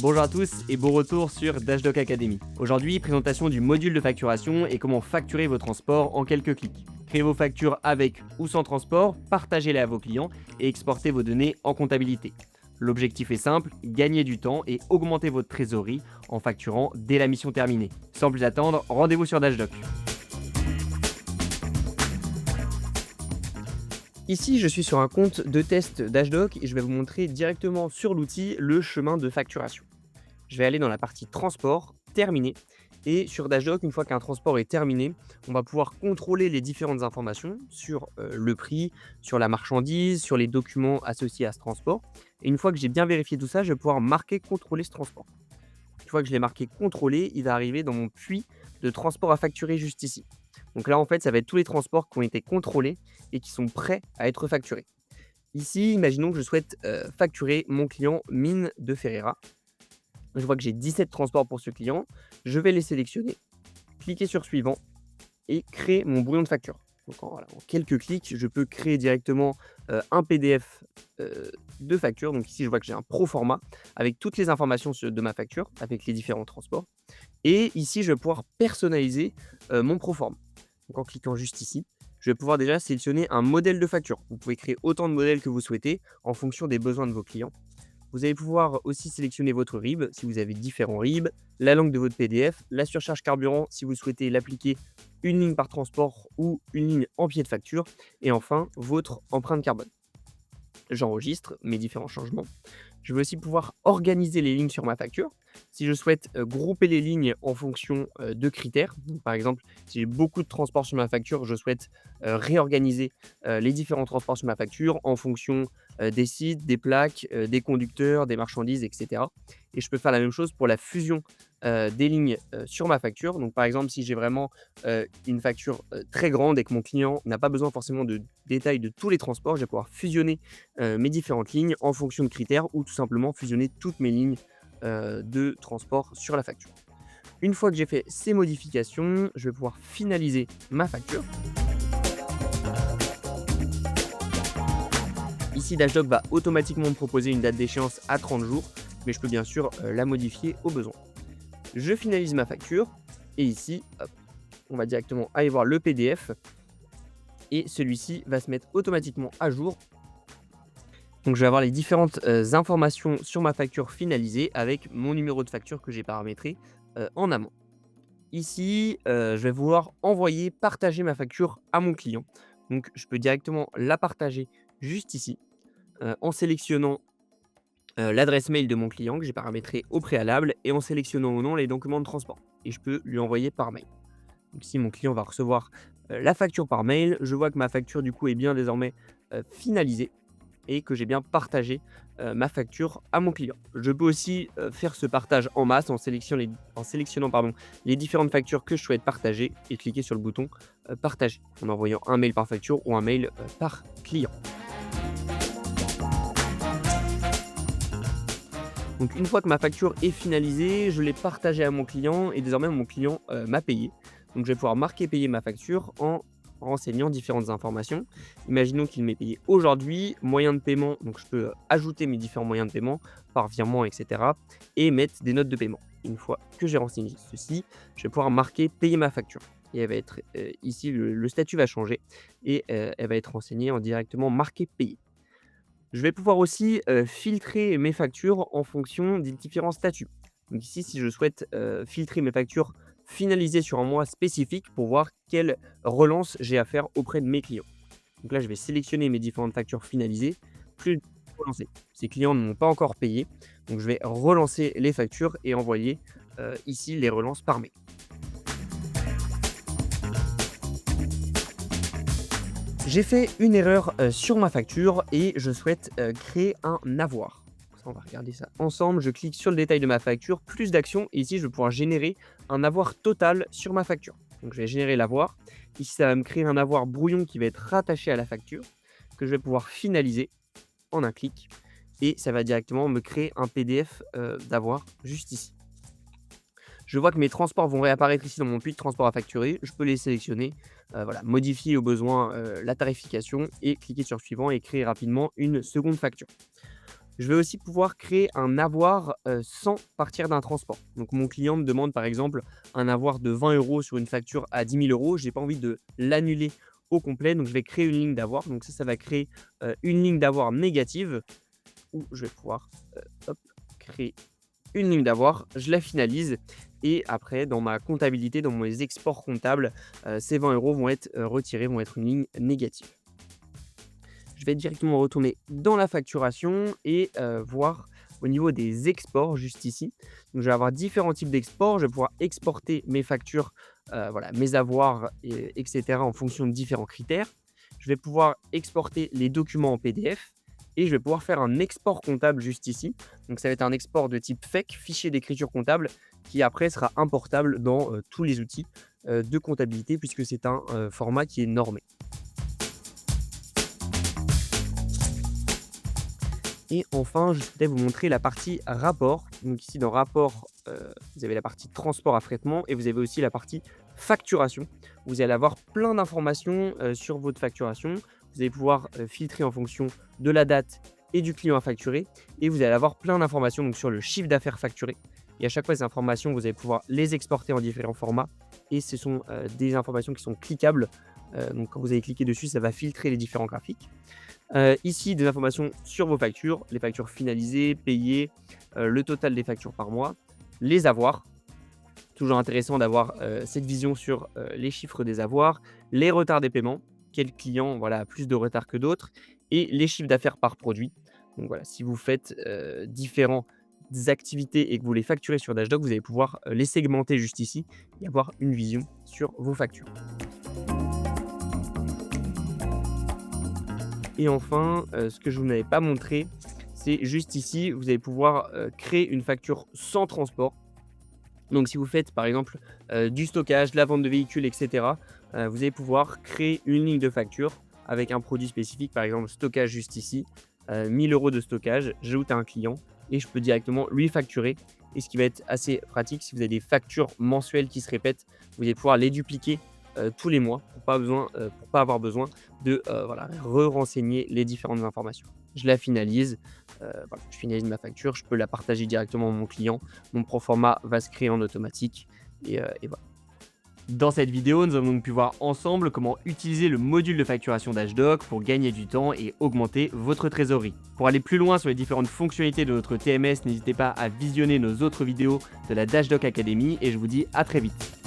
Bonjour à tous et bon retour sur Dashdoc Academy. Aujourd'hui, présentation du module de facturation et comment facturer vos transports en quelques clics. Créez vos factures avec ou sans transport, partagez-les à vos clients et exportez vos données en comptabilité. L'objectif est simple, gagner du temps et augmenter votre trésorerie en facturant dès la mission terminée. Sans plus attendre, rendez-vous sur Dashdoc. Ici, je suis sur un compte de test Dashdoc et je vais vous montrer directement sur l'outil le chemin de facturation. Je vais aller dans la partie transport, terminé. Et sur Dashdoc, une fois qu'un transport est terminé, on va pouvoir contrôler les différentes informations sur le prix, sur la marchandise, sur les documents associés à ce transport. Et une fois que j'ai bien vérifié tout ça, je vais pouvoir marquer contrôler ce transport. Une fois que je l'ai marqué contrôler, il va arriver dans mon puits de transport à facturer juste ici. Donc là, en fait, ça va être tous les transports qui ont été contrôlés et qui sont prêts à être facturés. Ici, imaginons que je souhaite facturer mon client Mine de Ferreira. Je vois que j'ai 17 transports pour ce client. Je vais les sélectionner, cliquer sur suivant et créer mon brouillon de facture. Donc en quelques clics, je peux créer directement un PDF de facture. Donc ici, je vois que j'ai un pro format avec toutes les informations de ma facture, avec les différents transports. Et ici, je vais pouvoir personnaliser mon pro format. Donc en cliquant juste ici, je vais pouvoir déjà sélectionner un modèle de facture. Vous pouvez créer autant de modèles que vous souhaitez en fonction des besoins de vos clients. Vous allez pouvoir aussi sélectionner votre RIB si vous avez différents RIB, la langue de votre PDF, la surcharge carburant si vous souhaitez l'appliquer une ligne par transport ou une ligne en pied de facture, et enfin votre empreinte carbone. J'enregistre mes différents changements. Je vais aussi pouvoir organiser les lignes sur ma facture. Si je souhaite grouper les lignes en fonction de critères, donc par exemple, si j'ai beaucoup de transports sur ma facture, je souhaite réorganiser les différents transports sur ma facture en fonction des sites, des plaques, des conducteurs, des marchandises, etc. Et je peux faire la même chose pour la fusion des lignes sur ma facture. Donc par exemple, si j'ai vraiment une facture très grande et que mon client n'a pas besoin forcément de détails de tous les transports, je vais pouvoir fusionner mes différentes lignes en fonction de critères ou tout simplement fusionner toutes mes lignes de transport sur la facture. Une fois que j'ai fait ces modifications, je vais pouvoir finaliser ma facture. Ici, Dashdoc va automatiquement me proposer une date d'échéance à 30 jours, mais je peux bien sûr la modifier au besoin. Je finalise ma facture et ici, hop, on va directement aller voir le PDF et celui-ci va se mettre automatiquement à jour. Donc je vais avoir les différentes informations sur ma facture finalisée avec mon numéro de facture que j'ai paramétré en amont. Ici, je vais vouloir envoyer, partager ma facture à mon client. Donc je peux directement la partager juste ici en sélectionnant l'adresse mail de mon client que j'ai paramétré au préalable et en sélectionnant ou non les documents de transport. Et je peux lui envoyer par mail. Donc si mon client va recevoir la facture par mail, je vois que ma facture du coup est bien désormais finalisée et que j'ai bien partagé ma facture à mon client. Je peux aussi faire ce partage en masse en sélectionnant les différentes factures que je souhaite partager et cliquer sur le bouton partager en envoyant un mail par facture ou un mail par client. Donc une fois que ma facture est finalisée, je l'ai partagée à mon client et désormais mon client m'a payé. Donc je vais pouvoir marquer payer ma facture en renseignant différentes informations. Imaginons qu'il m'ait payé aujourd'hui, moyen de paiement, donc je peux ajouter mes différents moyens de paiement par virement, etc. et mettre des notes de paiement. Une fois que j'ai renseigné ceci, je vais pouvoir marquer payer ma facture. Et elle va être ici, le statut va changer et elle va être renseignée en directement marqué payer. Je vais pouvoir aussi filtrer mes factures en fonction des différents statuts. Donc ici, si je souhaite filtrer mes factures finalisées sur un mois spécifique pour voir quelle relance j'ai à faire auprès de mes clients. Donc là, je vais sélectionner mes différentes factures finalisées, puis relancer. Ces clients ne m'ont pas encore payé, donc je vais relancer les factures et envoyer ici les relances par mail. J'ai fait une erreur sur ma facture et je souhaite créer un avoir. Ça, on va regarder ça ensemble. Je clique sur le détail de ma facture, plus d'actions. Et ici, je vais pouvoir générer un avoir total sur ma facture. Donc, je vais générer l'avoir. Ici, ça va me créer un avoir brouillon qui va être rattaché à la facture, que je vais pouvoir finaliser en un clic. Et ça va directement me créer un PDF d'avoir juste ici. Je vois que mes transports vont réapparaître ici dans mon puits de transport à facturer. Je peux les sélectionner, voilà, modifier au besoin la tarification et cliquer sur suivant et créer rapidement une seconde facture. Je vais aussi pouvoir créer un avoir, sans partir d'un transport. Donc mon client me demande par exemple un avoir de 20 € sur une facture à 10 000 €. J'ai pas envie de l'annuler au complet, donc je vais créer une ligne d'avoir. Donc ça va créer, une ligne d'avoir négative où je vais pouvoir, hop, créer une ligne d'avoir, je la finalise et après dans ma comptabilité, dans mes exports comptables, ces 20 € vont être, retirés, vont être une ligne négative. Je vais directement retourner dans la facturation et voir au niveau des exports juste ici. Donc je vais avoir différents types d'exports. Je vais pouvoir exporter mes factures, voilà, mes avoirs et cetera en fonction de différents critères. Je vais pouvoir exporter les documents en PDF et je vais pouvoir faire un export comptable juste ici. Donc ça va être un export de type FEC, fichier d'écriture comptable, qui après sera importable dans, tous les outils, de comptabilité puisque c'est un, format qui est normé. Et enfin, je souhaitais vous montrer la partie rapport. Donc ici, dans rapport, vous avez la partie transport affrètement et vous avez aussi la partie facturation. Vous allez avoir plein d'informations sur votre facturation. Vous allez pouvoir filtrer en fonction de la date et du client à facturer. Et vous allez avoir plein d'informations donc, sur le chiffre d'affaires facturé. Et à chaque fois, ces informations, vous allez pouvoir les exporter en différents formats. Et ce sont des informations qui sont cliquables. Donc quand vous allez cliquer dessus, ça va filtrer les différents graphiques. Ici, des informations sur vos factures, les factures finalisées, payées, le total des factures par mois, les avoirs. Toujours intéressant d'avoir, cette vision sur, les chiffres des avoirs, les retards des paiements, quel client, voilà, a plus de retard que d'autres et les chiffres d'affaires par produit. Donc voilà, si vous faites, différentes activités et que vous les facturez sur Dashdoc, vous allez pouvoir, les segmenter juste ici et avoir une vision sur vos factures. Et enfin, ce que je vous n'avais pas montré, c'est juste ici, vous allez pouvoir, créer une facture sans transport. Donc si vous faites par exemple, du stockage, de la vente de véhicules et cetera, vous allez pouvoir créer une ligne de facture avec un produit spécifique, par exemple stockage juste ici, 1 000 € de stockage, j'ajoute à un client et je peux directement lui facturer et ce qui va être assez pratique si vous avez des factures mensuelles qui se répètent, vous allez pouvoir les dupliquer, tous les mois pour pas avoir besoin de, voilà, renseigner les différentes informations. Je la finalise, voilà, je finalise ma facture, je peux la partager directement à mon client. Mon proforma va se créer en automatique et voilà. Dans cette vidéo, nous avons donc pu voir ensemble comment utiliser le module de facturation Dashdoc pour gagner du temps et augmenter votre trésorerie. Pour aller plus loin sur les différentes fonctionnalités de notre TMS, n'hésitez pas à visionner nos autres vidéos de la Dashdoc Academy et je vous dis à très vite.